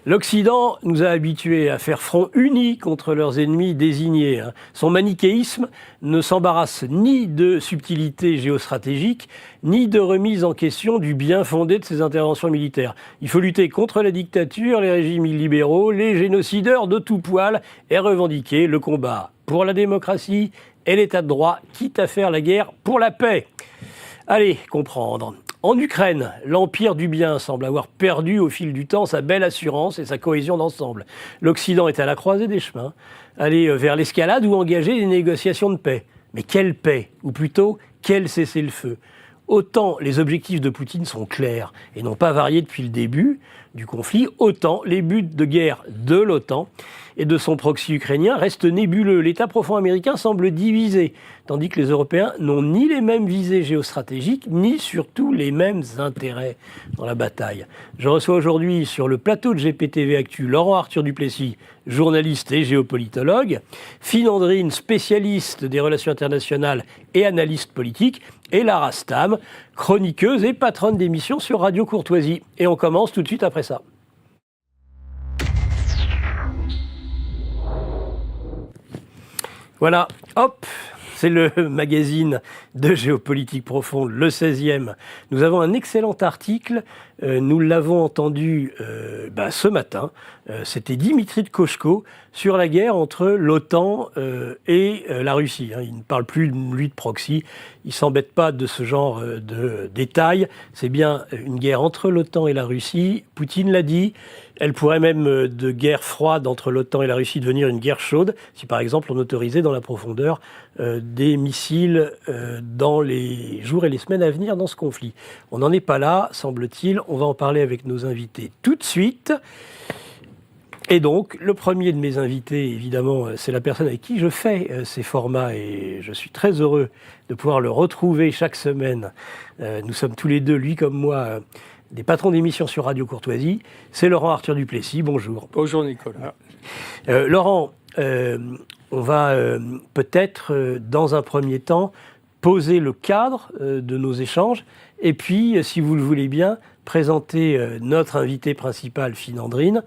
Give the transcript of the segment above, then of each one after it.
L'Occident nous a habitués à faire front uni contre leurs ennemis désignés. Son manichéisme ne s'embarrasse ni de subtilités géostratégiques, ni de remise en question du bien fondé de ses interventions militaires. Il faut lutter contre la dictature, les régimes illibéraux, les génocideurs de tout poil et revendiquer le combat pour la démocratie et l'état de droit, quitte à faire la guerre pour la paix. Allez, comprendre. En Ukraine, l'empire du bien semble avoir perdu au fil du temps sa belle assurance et sa cohésion d'ensemble. L'Occident est à la croisée des chemins, aller vers l'escalade ou engager des négociations de paix. Mais quelle paix? Ou plutôt, quel cessez-le-feu? Autant les objectifs de Poutine sont clairs et n'ont pas varié depuis le début du conflit, autant les buts de guerre de l'OTAN et de son proxy ukrainien restent nébuleux. L'État profond américain semble divisé, tandis que les Européens n'ont ni les mêmes visées géostratégiques, ni surtout les mêmes intérêts dans la bataille. Je reçois aujourd'hui sur le plateau de GPTV Actu Laurent Arthur Duplessis, journaliste et géopolitologue, Finandrine, spécialiste des relations internationales et analyste politique, et Lara Stam, chroniqueuse et patronne d'émission sur Radio Courtoisie. Et on commence tout de suite après ça. Voilà, hop, c'est le magazine de géopolitique profonde, le 16e. Nous avons un excellent article, nous l'avons entendu ce matin, c'était Dimitri de Koshko, sur la guerre entre l'OTAN et la Russie. Il ne parle plus, lui, de proxy, il ne s'embête pas de ce genre de détails. C'est bien une guerre entre l'OTAN et la Russie, Poutine l'a dit. Elle pourrait même, de guerre froide entre l'OTAN et la Russie, devenir une guerre chaude, si par exemple on autorisait dans la profondeur des missiles dans les jours et les semaines à venir dans ce conflit. On n'en est pas là, semble-t-il. On va en parler avec nos invités tout de suite. Et donc, le premier de mes invités, évidemment, c'est la personne avec qui je fais ces formats et je suis très heureux de pouvoir le retrouver chaque semaine. Nous sommes tous les deux, lui comme moi, des patrons d'émissions sur Radio Courtoisie. C'est Laurent Arthur Duplessis. Bonjour. Bonjour Nicolas. Laurent, on va peut-être, dans un premier temps, poser le cadre de nos échanges et puis, si vous le voulez bien, présenter notre invité principal, Finandrine,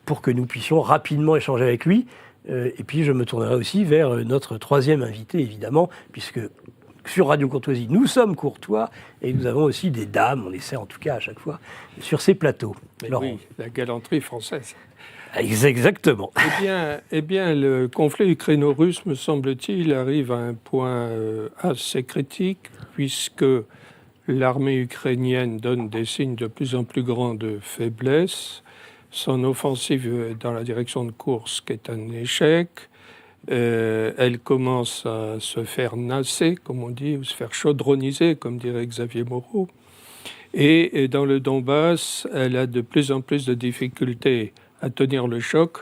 pour que nous puissions rapidement échanger avec lui. Et puis, je me tournerai aussi vers notre troisième invité, évidemment, puisque sur Radio Courtoisie, nous sommes courtois et nous avons aussi des dames, on essaie en tout cas à chaque fois, sur ces plateaux. Oui, la galanterie française. Exactement. Eh bien, le conflit ukraino-russe, me semble-t-il, arrive à un point assez critique, puisque l'armée ukrainienne donne des signes de plus en plus grands de faiblesse. Son offensive dans la direction de Koursk est un échec. Elle commence à se faire nasser, comme on dit, ou se faire chaudronniser, comme dirait Xavier Moreau. Et dans le Donbass, elle a de plus en plus de difficultés à tenir le choc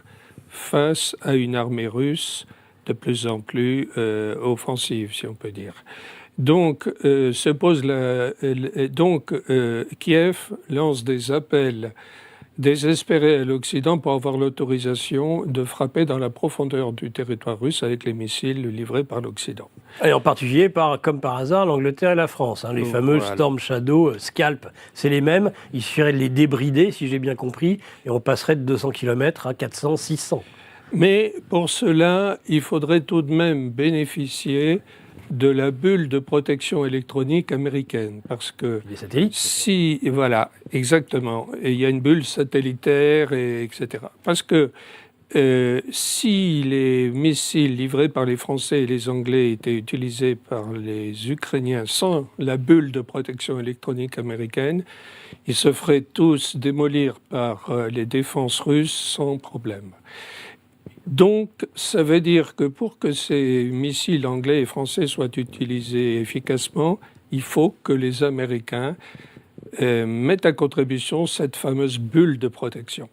face à une armée russe de plus en plus offensive, si on peut dire. Donc, Kiev lance des appels désespérés à l'Occident pour avoir l'autorisation de frapper dans la profondeur du territoire russe avec les missiles livrés par l'Occident. Et en particulier, comme par hasard, l'Angleterre et la France. Les fameux Storm Shadow, Scalp, c'est les mêmes. Il suffirait de les débrider, si j'ai bien compris, et on passerait de 200 km à 400, 600. Mais pour cela, il faudrait tout de même bénéficier de la bulle de protection électronique américaine, parce que les satellites. Voilà, exactement. Et il y a une bulle satellitaire, etc. Parce que si les missiles livrés par les Français et les Anglais étaient utilisés par les Ukrainiens sans la bulle de protection électronique américaine, ils se feraient tous démolir par les défenses russes sans problème. Donc, ça veut dire que pour que ces missiles anglais et français soient utilisés efficacement, il faut que les Américains mettent à contribution cette fameuse bulle de protection.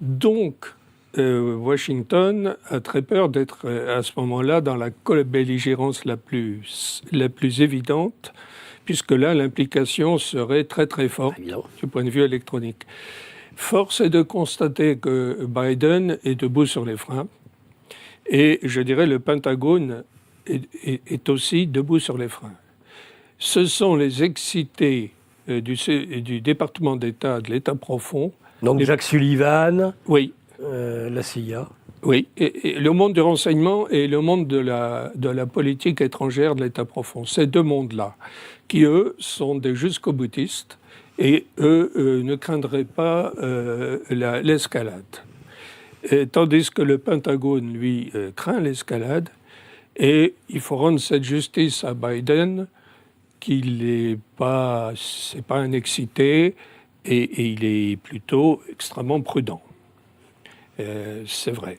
Donc, Washington a très peur d'être à ce moment-là dans la belligérance la plus évidente, puisque là, l'implication serait très très forte du point de vue électronique. Force est de constater que Biden est debout sur les freins et, je dirais, le Pentagone est aussi debout sur les freins. Ce sont les excités du département d'État, de l'État profond, Donc Jacques Sullivan, Oui. La CIA. Oui, et le monde du renseignement et le monde de la politique étrangère de l'État profond. Ces deux mondes-là, qui eux sont des jusqu'au-boutistes, et eux ne craindraient pas l'escalade. Tandis que le Pentagone, lui, craint l'escalade, et il faut rendre cette justice à Biden, qu'il c'est pas un excité, et il est plutôt extrêmement prudent. C'est vrai.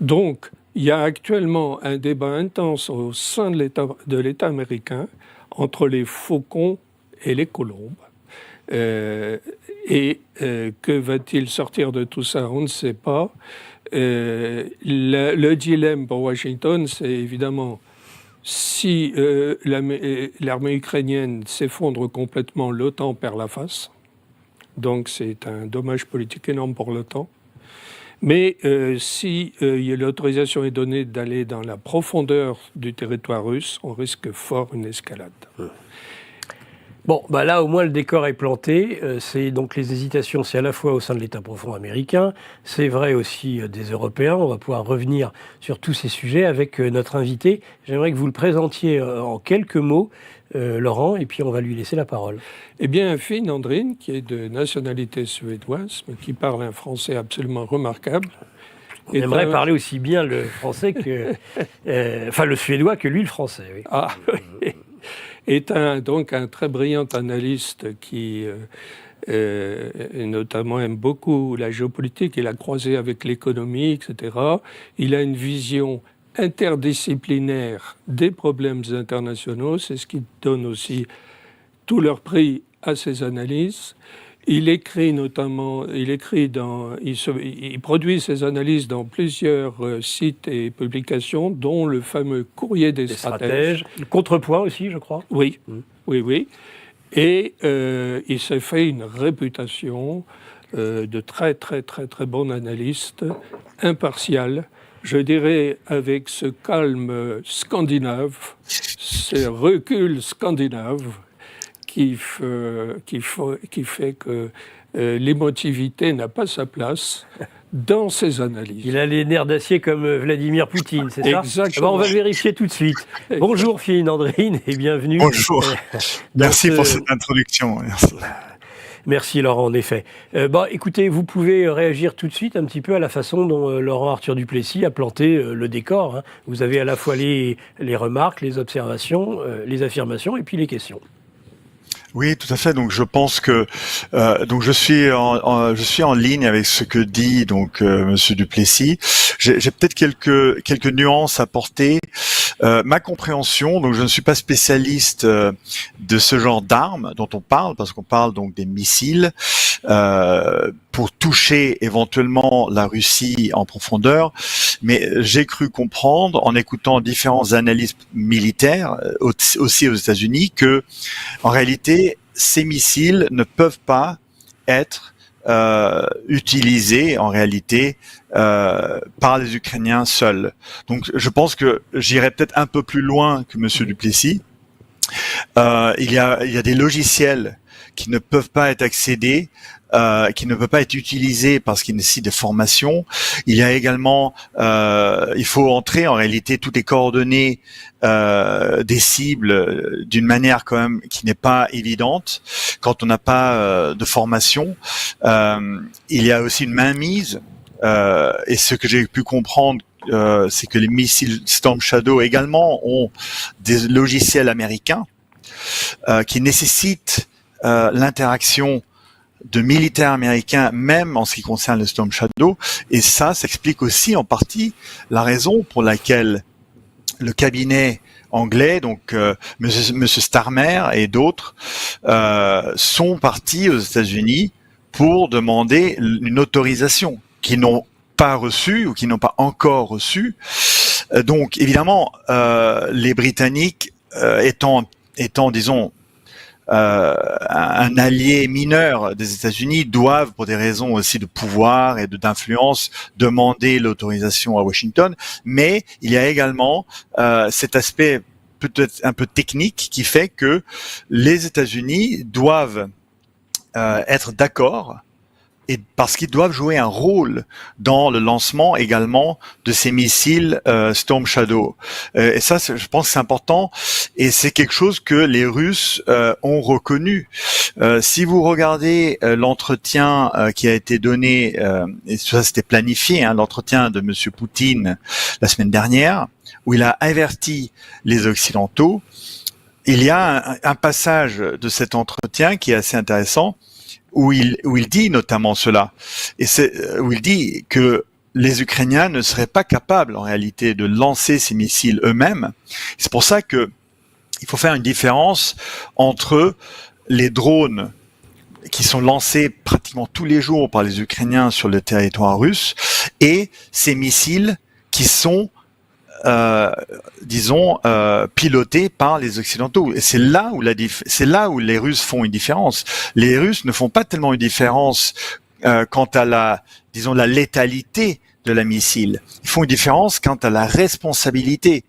Donc, il y a actuellement un débat intense au sein de l'État américain entre les faucons et les colombes. Que va-t-il sortir de tout ça? On ne sait pas. Le dilemme pour Washington, c'est évidemment si l'armée ukrainienne s'effondre complètement, l'OTAN perd la face. Donc, c'est un dommage politique énorme pour l'OTAN. Mais si l'autorisation est donnée d'aller dans la profondeur du territoire russe, on risque fort une escalade. Bon, bah là, au moins, le décor est planté. C'est donc les hésitations, c'est à la fois au sein de l'État profond américain, c'est vrai aussi des Européens. On va pouvoir revenir sur tous ces sujets avec notre invité. J'aimerais que vous le présentiez en quelques mots, Laurent, et puis on va lui laisser la parole. Eh bien, Finn Andrin, qui est de nationalité suédoise, mais qui parle un français absolument remarquable. On aimerait parler aussi bien le français que... enfin, le suédois que lui, le français. Oui. Ah, oui. Est donc un très brillant analyste qui notamment aime beaucoup la géopolitique et la croisée avec l'économie, etc. Il a une vision interdisciplinaire des problèmes internationaux, c'est ce qui donne aussi tout leur prix à ses analyses. Il écrit notamment, il produit ses analyses dans plusieurs sites et publications, dont le fameux Courrier des stratèges. Le Contrepoint aussi, je crois. Oui, oui. Et il s'est fait une réputation de très, très, très, très bon analyste, impartial, je dirais avec ce calme scandinave, ce recul scandinave, qui fait que l'émotivité n'a pas sa place dans ses analyses. Il a les nerfs d'acier comme Vladimir Poutine, c'est ça? Exactement. On va vérifier tout de suite. Bonjour Finn Andrin et bienvenue. Bonjour. Merci pour cette introduction. Merci. Merci Laurent, en effet. Écoutez, vous pouvez réagir tout de suite un petit peu à la façon dont Laurent Arthur Duplessis a planté le décor. Hein. Vous avez à la fois les remarques, les observations, les affirmations et puis les questions. Oui, tout à fait. Donc, je pense que donc je suis en ligne avec ce que dit donc Monsieur Duplessis. J'ai peut-être quelques nuances à porter. Ma compréhension, donc je ne suis pas spécialiste de ce genre d'armes dont on parle, parce qu'on parle donc des missiles pour toucher éventuellement la Russie en profondeur. Mais j'ai cru comprendre, en écoutant différentes analyses militaires, aussi aux États-Unis, que en réalité, ces missiles ne peuvent pas être utilisés en réalité par les Ukrainiens seuls. Donc, je pense que j'irai peut-être un peu plus loin que Monsieur Duplessis. Il y a des logiciels qui ne peuvent pas être accédés, qui ne peuvent pas être utilisés parce qu'ils nécessitent des formations. Il y a également, il faut entrer en réalité toutes les coordonnées des cibles d'une manière quand même qui n'est pas évidente quand on n'a pas de formation. Il y a aussi une mainmise, et ce que j'ai pu comprendre, c'est que les missiles Storm Shadow également ont des logiciels américains qui nécessitent l'interaction de militaires américains, même en ce qui concerne le Storm Shadow, et ça s'explique aussi en partie la raison pour laquelle le cabinet anglais, donc Monsieur Starmer et d'autres, sont partis aux États-Unis pour demander une autorisation qu'ils n'ont pas reçue ou qu'ils n'ont pas encore reçue. Donc évidemment, les Britanniques étant disons un allié mineur des États-Unis, doivent, pour des raisons aussi de pouvoir et d'influence, demander l'autorisation à Washington. Mais il y a également cet aspect peut-être un peu technique qui fait que les États-Unis doivent être d'accord et parce qu'ils doivent jouer un rôle dans le lancement également de ces missiles Storm Shadow. Et ça, je pense que c'est important, et c'est quelque chose que les Russes ont reconnu. Si vous regardez l'entretien qui a été donné, et ça c'était planifié, l'entretien de Monsieur Poutine la semaine dernière, où il a averti les Occidentaux, il y a un passage de cet entretien qui est assez intéressant, où il dit notamment cela, et où il dit que les Ukrainiens ne seraient pas capables en réalité de lancer ces missiles eux-mêmes. C'est pour ça que il faut faire une différence entre les drones qui sont lancés pratiquement tous les jours par les Ukrainiens sur le territoire russe et ces missiles qui sont pilotés par les Occidentaux. Et c'est là où les Russes font une différence. Les Russes ne font pas tellement une différence quant à la létalité de la missile. Ils font une différence quant à la responsabilité.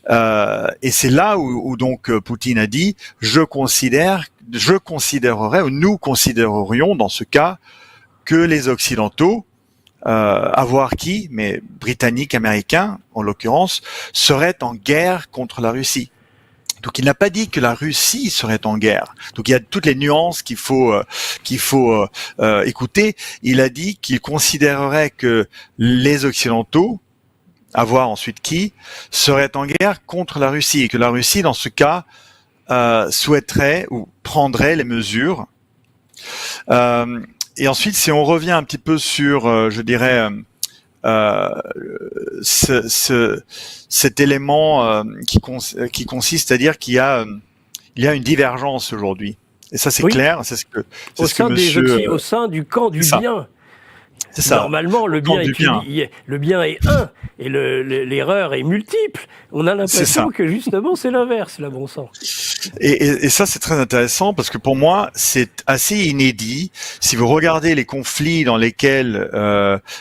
Et c'est là où donc Poutine a dit, nous considérerions dans ce cas que les Occidentaux, à voir qui, mais britanniques, américains, en l'occurrence, seraient en guerre contre la Russie. Donc il n'a pas dit que la Russie serait en guerre. Donc il y a toutes les nuances qu'il faut écouter. Il a dit qu'il considérerait que les Occidentaux, à voir ensuite qui, seraient en guerre contre la Russie, et que la Russie, dans ce cas, souhaiterait ou prendrait les mesures. Et ensuite, si on revient un petit peu sur, cet élément qui consiste à dire qu'il y a une divergence aujourd'hui. Et ça, c'est clair. C'est ce que au sein du camp du bien. C'est ça. Normalement, le bien est un, et l'erreur est multiple. On a l'impression que justement, c'est l'inverse, là, bon sang. Et ça, c'est très intéressant parce que pour moi, c'est assez inédit. Si vous regardez les conflits dans lesquels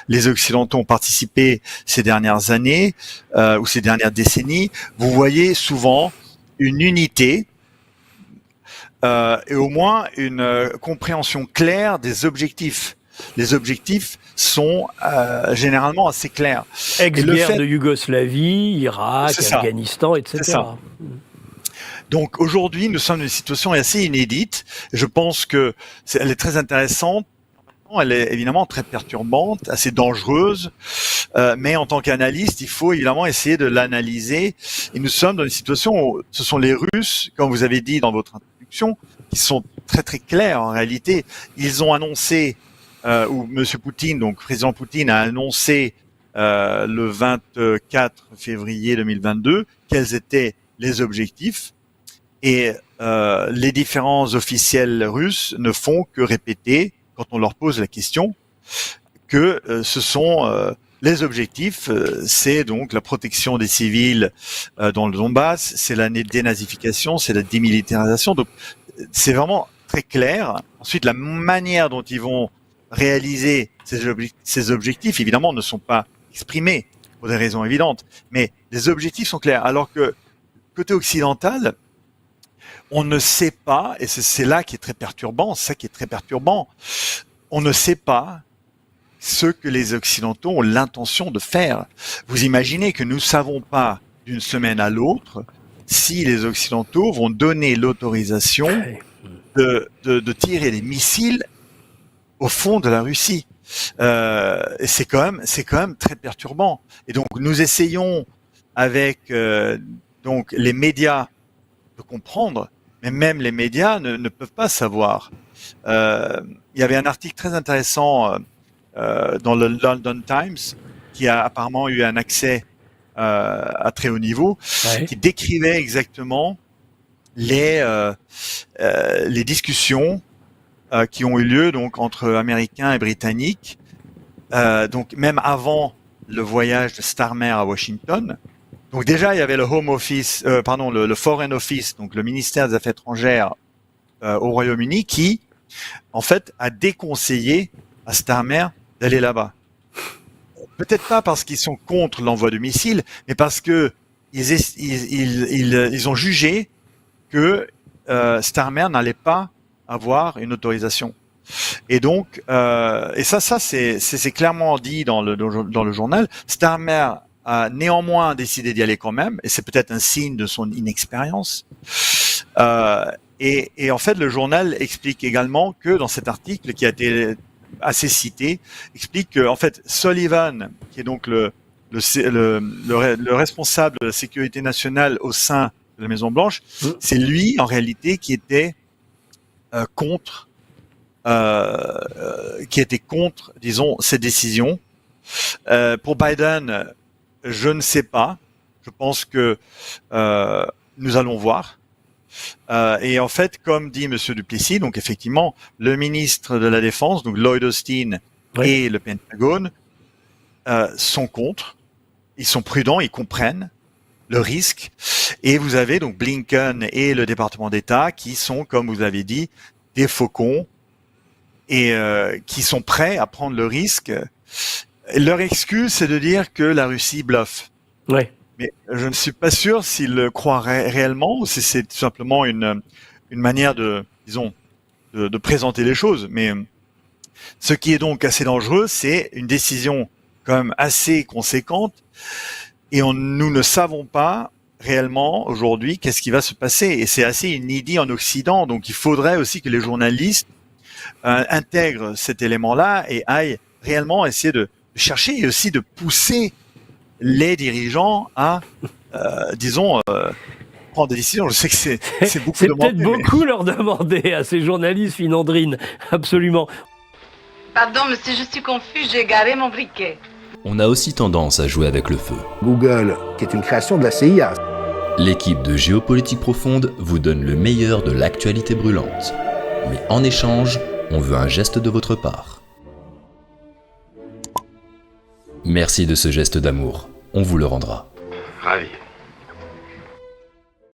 les Occidentaux ont participé ces dernières années ou ces dernières décennies, vous voyez souvent une unité et au moins une compréhension claire des objectifs. Les objectifs sont généralement assez clairs. Ex-guerre de Yougoslavie, Irak, Afghanistan, etc. Donc aujourd'hui, nous sommes dans une situation assez inédite. Je pense que elle est très intéressante. Elle est évidemment très perturbante, assez dangereuse. Mais en tant qu'analyste, il faut évidemment essayer de l'analyser. Et nous sommes dans une situation où ce sont les Russes, comme vous avez dit dans votre introduction, qui sont très très clairs en réalité. Ils ont annoncé où Monsieur Poutine, donc président Poutine, a annoncé le 24 février 2022 quels étaient les objectifs, et les différents officiels russes ne font que répéter, quand on leur pose la question, que ce sont les objectifs, c'est donc la protection des civils dans le Donbass, c'est la dénazification, c'est la démilitarisation. Donc c'est vraiment très clair. Ensuite, la manière dont ils vont réaliser ces objectifs, évidemment, ne sont pas exprimés pour des raisons évidentes, mais les objectifs sont clairs. Alors que côté occidental, on ne sait pas, et c'est là qui est très perturbant, c'est ça qui est très perturbant, on ne sait pas ce que les Occidentaux ont l'intention de faire. Vous imaginez que nous ne savons pas d'une semaine à l'autre si les Occidentaux vont donner l'autorisation de tirer des missiles au fond de la Russie. Et c'est quand même très perturbant. Et donc nous essayons avec donc les médias de comprendre, mais même les médias ne peuvent pas savoir. Il y avait un article très intéressant dans le London Times qui a apparemment eu un accès à très haut niveau, qui décrivait exactement les discussions qui ont eu lieu donc entre Américains et Britanniques, donc même avant le voyage de Starmer à Washington. Donc déjà il y avait le Home Office, le Foreign Office, donc le ministère des Affaires étrangères au Royaume-Uni, qui en fait a déconseillé à Starmer d'aller là-bas. Peut-être pas parce qu'ils sont contre l'envoi de missiles, mais parce que ils ont jugé que Starmer n'allait pas avoir une autorisation. Et donc, et ça c'est clairement dit dans le journal. Starmer a néanmoins décidé d'y aller quand même, et c'est peut-être un signe de son inexpérience. Et en fait, le journal explique également que dans cet article qui a été assez cité, explique que en fait Sullivan, qui est donc le responsable de la sécurité nationale au sein de la Maison Blanche, c'est lui en réalité qui était contre, disons, cette décision. Pour Biden, je ne sais pas. Je pense que nous allons voir. Et en fait, comme dit Monsieur Duplessis, donc effectivement, le ministre de la Défense, donc Lloyd Austin, et le Pentagone sont contre. Ils sont prudents, ils comprennent le risque. Et vous avez donc Blinken et le département d'État qui sont, comme vous avez dit, des faucons et qui sont prêts à prendre le risque. Leur excuse, c'est de dire que la Russie bluffe. Ouais. Mais je ne suis pas sûr s'ils le croient réellement ou si c'est tout simplement une manière de, disons, de présenter les choses. Mais ce qui est donc assez dangereux, c'est une décision quand même assez conséquente et nous ne savons pas réellement aujourd'hui qu'est-ce qui va se passer. Et c'est assez inédit en Occident, donc il faudrait aussi que les journalistes intègrent cet élément-là et aillent réellement essayer de chercher et aussi de pousser les dirigeants à, disons, prendre des décisions. Je sais que c'est beaucoup demandé. C'est peut-être beaucoup leur demander à ces journalistes, Finandrine, absolument. Pardon, monsieur, je suis confus, j'ai garé mon briquet. On a aussi tendance à jouer avec le feu. Google, qui est une création de la CIA. L'équipe de Géopolitique Profonde vous donne le meilleur de l'actualité brûlante. Mais en échange, on veut un geste de votre part. Merci de ce geste d'amour. On vous le rendra. Ravi.